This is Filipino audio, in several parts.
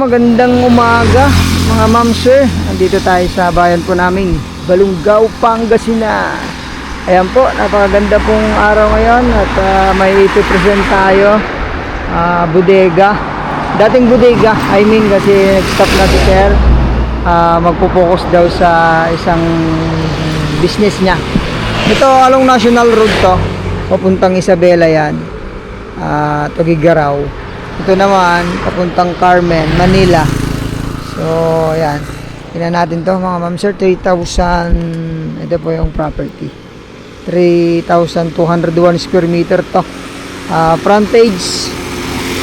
magandang umaga mga ma'am sir. Nandito tayo sa bayan po namin, Balungaw, Pangasinan. Ayan po, napakaganda pong araw ngayon at may ipipresent tayo. Bodega. Dating bodega, I mean, kasi nag-stop na si sir. Magpo-focus daw sa isang business niya. Ito, along National Road to. Papuntang Isabela yan. Tugigaraw. Ito naman, papuntang Carmen, Manila. So, ayan. Tingnan natin to mga ma'am sir. 3,000, ito po yung property. 3,201 square meter to. Frontage,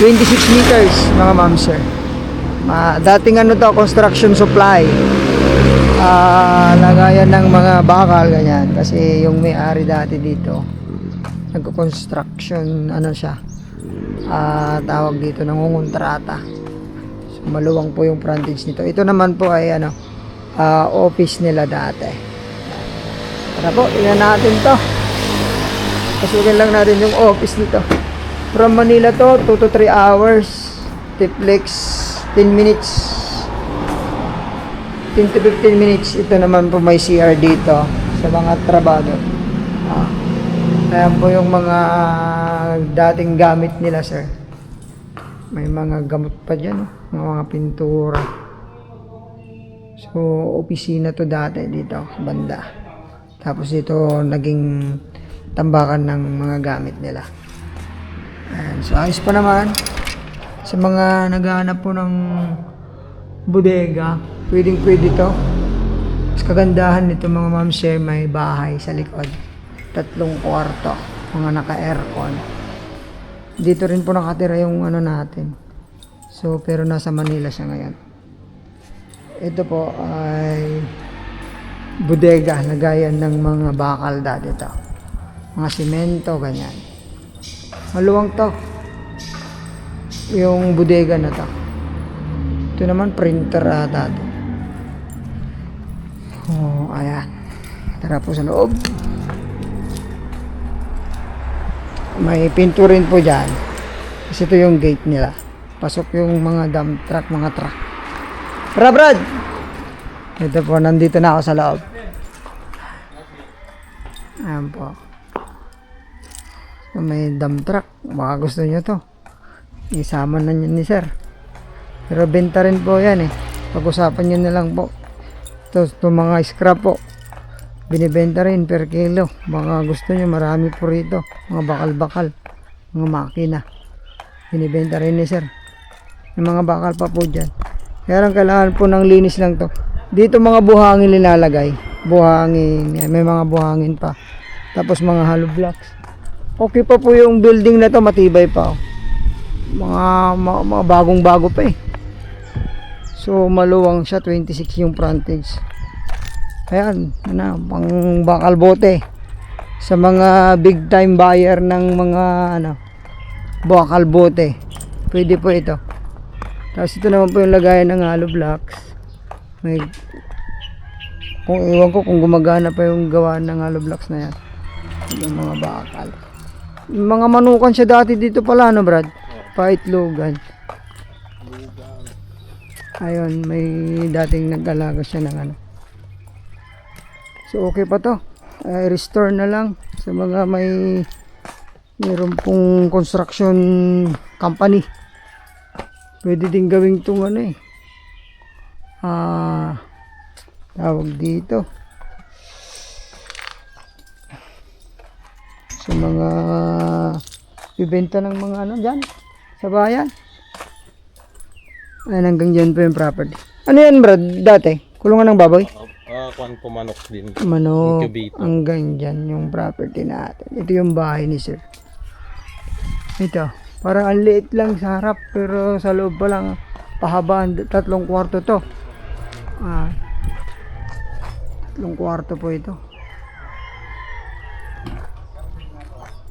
26 meters mga ma'am sir. Dating ano to, construction supply. Lagayan ng mga bakal, ganyan. Kasi yung may-ari dati dito, nagko-construction, ano siya, tawag dito, nangungontrata. So, maluwang po yung frontage nito. Ito naman po ay ano, office nila dati. Tara po, tingnan natin to. Pasukin lang natin yung office nito. From Manila to, 2 to 3 hours. Tiplex, 10 minutes. 10 to 15 minutes. Ito naman po may CR dito sa mga trabado. Ayan po yung mga dating gamit nila sir. May mga gamot pa dyan, mga pintura. So, opisina to dati dito, banda. Tapos dito naging tambakan ng mga gamit nila. Ayan, so ayos pa naman. Sa mga naghahanap po ng bodega, pwedeng pwede to. Mas kagandahan nito mga ma'am sir, may bahay sa likod. 3 kwarto, mga naka-aircon. Dito rin po nakatira yung ano natin. So, pero nasa Manila siya ngayon. Ito po ay bodega, lagayan ng mga bakal dati to. Mga simento, ganyan. Maluwang to. Yung bodega na to. Ito naman printer dati. Oh, ayan. Tara po sa loob. May pinto rin po dyan. Kasi ito yung gate nila. Pasok yung mga dump truck, mga truck. Tara Brad! Ito po, nandito na ako sa loob. Ayan po. So, may dump truck. Baka gusto nyo to. Isama na nyo ni sir. Pero benta rin po yan eh. Pag-usapan nyo na lang po. Ito mga scrap po. Binibenta rin per kilo. Baka gusto nyo, marami po rito. Mga bakal-bakal. Mga makina. Binibenta rin ni sir. May mga bakal pa po dyan. Kaya lang kailangan po ng linis lang to. Dito mga buhangin nilalagay. Buhangin. May mga buhangin pa. Tapos mga hollow blocks. Okay pa po yung building na to. Matibay pa. Mga bagong-bago pa eh. So maluwang siya. 26 yung frontage. Ayan, pang bakal bote sa mga big time buyer ng mga bakal bote. Pwede po ito. Tapos ito naman po yung lagayan ng hollow blocks. May, kung iwan ko kung gumagana pa yung gawa ng hollow blocks na yan. Yung mga bakal. Yung mga manukan siya dati dito pala, no Brad? Paitlogan. Ayun, may dating nag-alaga siya ng ano. So okay pa to. Restore na lang sa mga mayroon pong construction company. Pwede din gawing itong ano eh. Tawag dito. Sa mga bibenta ng mga ano dyan sa bayan. Ayan, hanggang dyan po yung property. Ano yan Brad? Dati? Kulungan ng baboy? Kuan po manok din. Manok. Hanggang dyan yung property natin. Ito yung bahay ni sir. Ito. Parang ang liit lang sa harap. Pero sa loob pa lang. Pahabaan. 3 kwarto to. 3 kwarto po ito.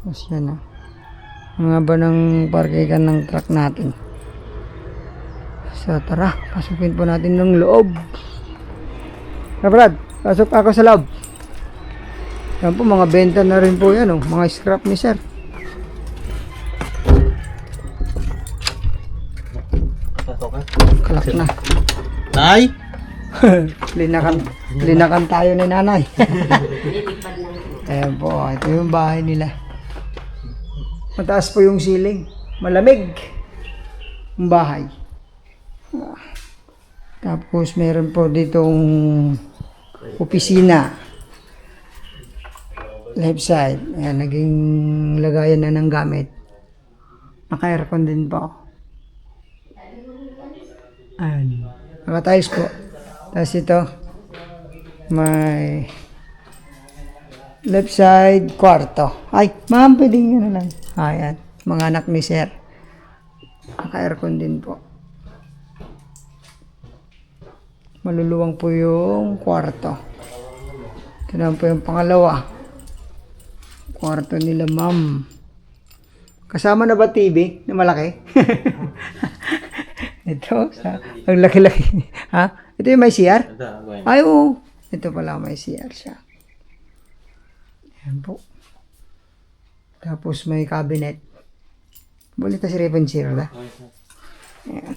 Mas yan mga ba ng parkikan ng truck natin. So tara. Pasukin po natin ng loob. Brad, pasok ako sa loob. Yan po, mga benta na rin po yan, mga scrap ni sir. na. Nay? Linakan tayo ni nanay. Ayan po, ito yung bahay nila. Mataas po yung ceiling. Malamig. Yung bahay. Tapos meron po ditong opisina. Left side. Ayan, naging lagayan na ng gamit. Naka-aircon din po. Ayan. Naka-tiles po. Tapos ito, may left side, kwarto. Ay, ma'am, pwedeng yun na lang. Ayan, mga anak ni sir. Naka-aircon din po. Maluluwang po yung kwarto. Ito naman po yung pangalawa. Kwarto nila, ma'am. Kasama na ba TV na malaki? Ito, ang laki-laki. Ha? Ito yung may CR? Ay, oo. Ito pala may CR siya. Ayan po. Tapos may cabinet. Bulita si Raven Zero na. Ayan.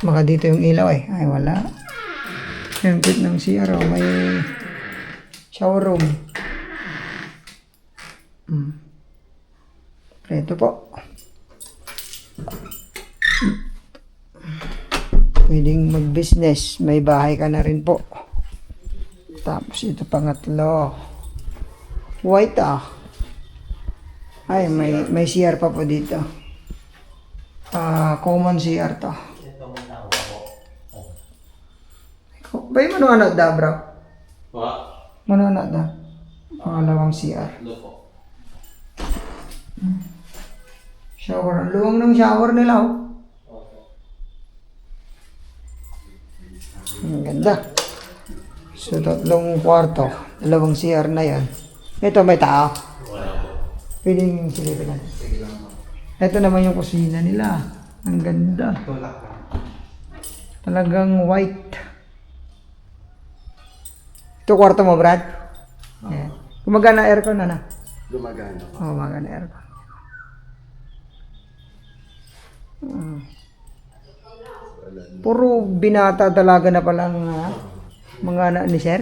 Baka dito yung ilaw eh. Ay, wala. Yung kit ng CR, oh, may shower room. Ito po. Pwedeng mag-business. May bahay ka na rin po. Tapos ito pangatlo. White Ay, may CR pa po dito. Common CR to. Bay mo anak da, bro? Mano anak da? Pangalawang CR. Shower. Ang luwang ng shower nila, oh. Ang ganda. So, 3 kwarto. 2 CR na yan. Ito may tao. Pwedeng silipin natin. Ito naman yung kusina nila. Ang ganda. Talagang white. Ito kwarto mo, Brad? Yeah. Gumagana aircon na. Gumagana. Oo, gumagana aircon. Puro binata talaga na palang mga anak ni sir.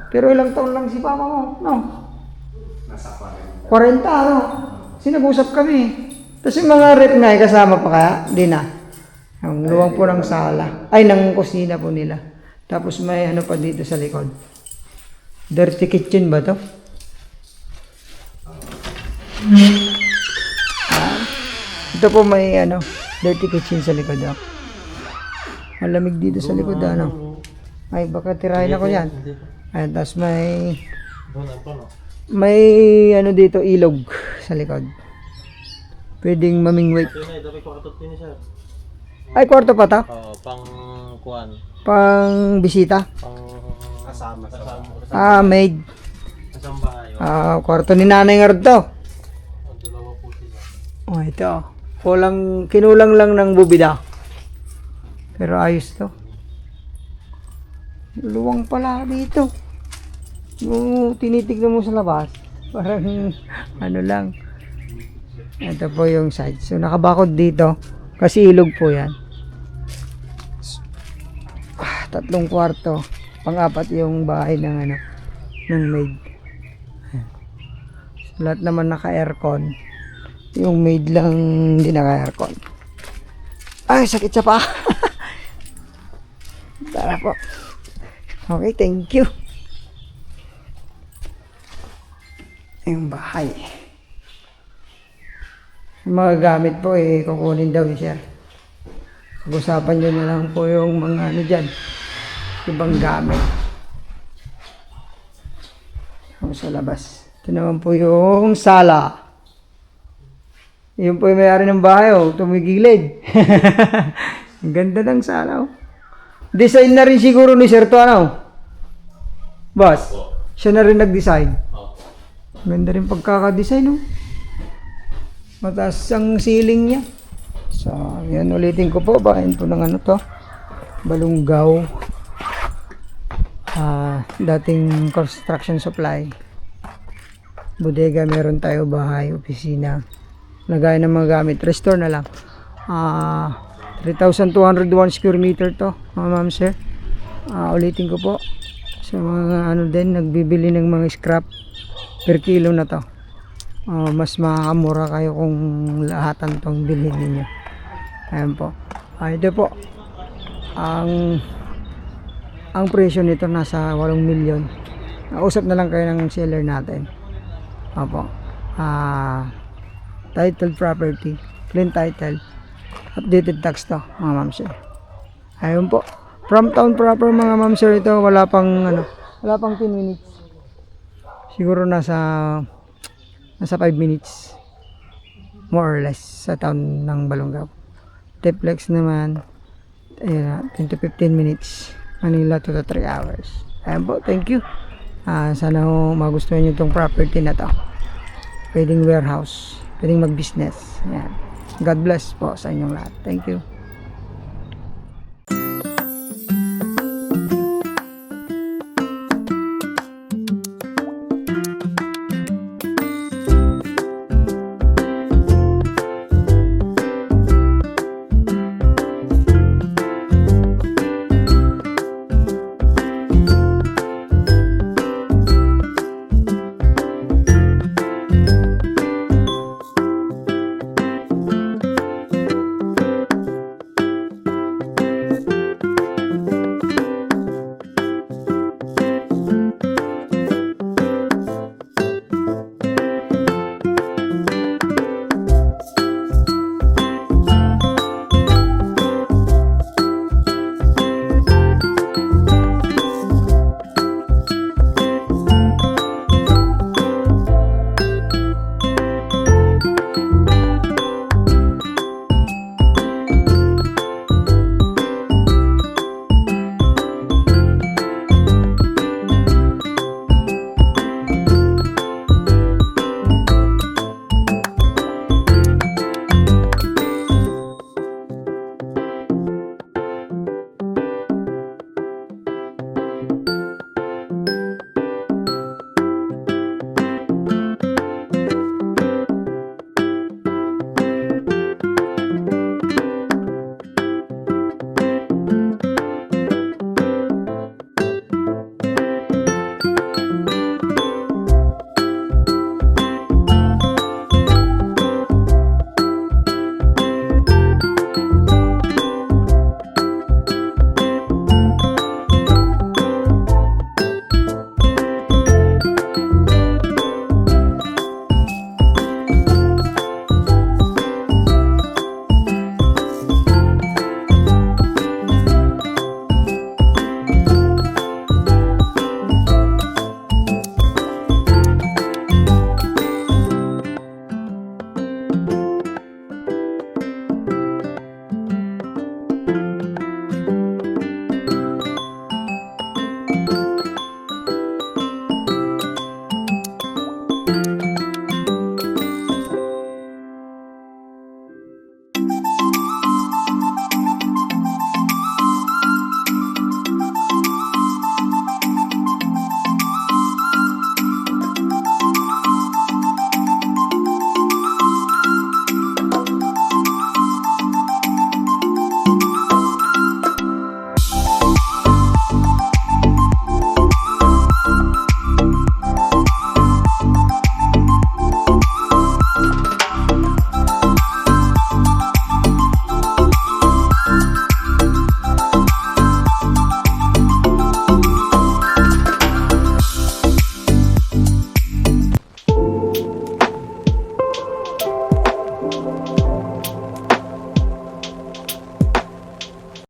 Pero ilang taon lang si papa mo, no? Nasa 40. 40, no? Sinag-usap kami. Tapos yung mga rep nga, kasama pa kaya? Di na. Ang luwang po ng sala. Ay, ng kusina po nila. Tapos may ano pa dito sa likod. Dirty kitchen ba to? Ito po may ano, dirty kitchen sa likod. Malamig dito sa likod, ano? Ay, baka tirahin ako yan. Ay, tapos may ano dito, ilog sa likod. Pwedeng mamingwit. Ay, kwarto pa ta? Pang kuan. Pang bisita? Kasama. Maid. Isang bahay. Kwarto ni nanay nga rin to. Oh, ito. Kinulang lang ng bubida. Pero ayos to. Luwang pala dito. Kung tinitignan mo sa labas, parang ano lang. Ito po yung side. So nakabakod dito kasi ilog po yan. 3 kwarto. Pang-4 yung bahay ng maid. So, lahat naman naka-aircon. Yung maid lang hindi naka-aircon. Ay, sakit sa paa. Tara po. Okay, thank you. Yung bahay. Yung mga gamit po kukunin daw ni sir. Pag-usapan nyo na lang po yung mga ano dyan. Ibang gamit. Sa labas. Ito naman po yung sala. Yun po yung may-ari ng bahay, tumigilid. Ang ganda ng sala, Design na rin siguro ni Sir to, Boss, siya na rin nag-design. Ganda rin pagkaka-design, Mataas ang ceiling niya. So, yan ulitin ko po. Bahain po ng Balunggaw. Dating construction supply. Bodega, meron tayo bahay, opisina. Lagay ng mga gamit. Restore na lang. 3,201 square meter to, mga ma'am sir. Ulitin ko po, sa mga ano din, nagbibili ng mga scrap per kilo na to. Mas makakamura kayo kung lahatan tong bilhin ninyo. Ayan po. Ito po, ang presyo nito nasa 8 milyon. Nausap na lang kayo ng seller natin. Opo. Titled property, clean title, updated tax to, mga ma'am sir. Ayun po. From town proper, mga ma'am sir, ito wala pang 10 minutes. Siguro nasa 5 minutes more or less sa town ng Balongaw. Triplex naman 10 to 15 minutes. Manila 2 to 3 hours. Ayan po, thank you. Sana ho magustuhan nyo itong property na to. Pwedeng warehouse, pwedeng mag-business. Ayan. God bless po sa inyong lahat. Thank you.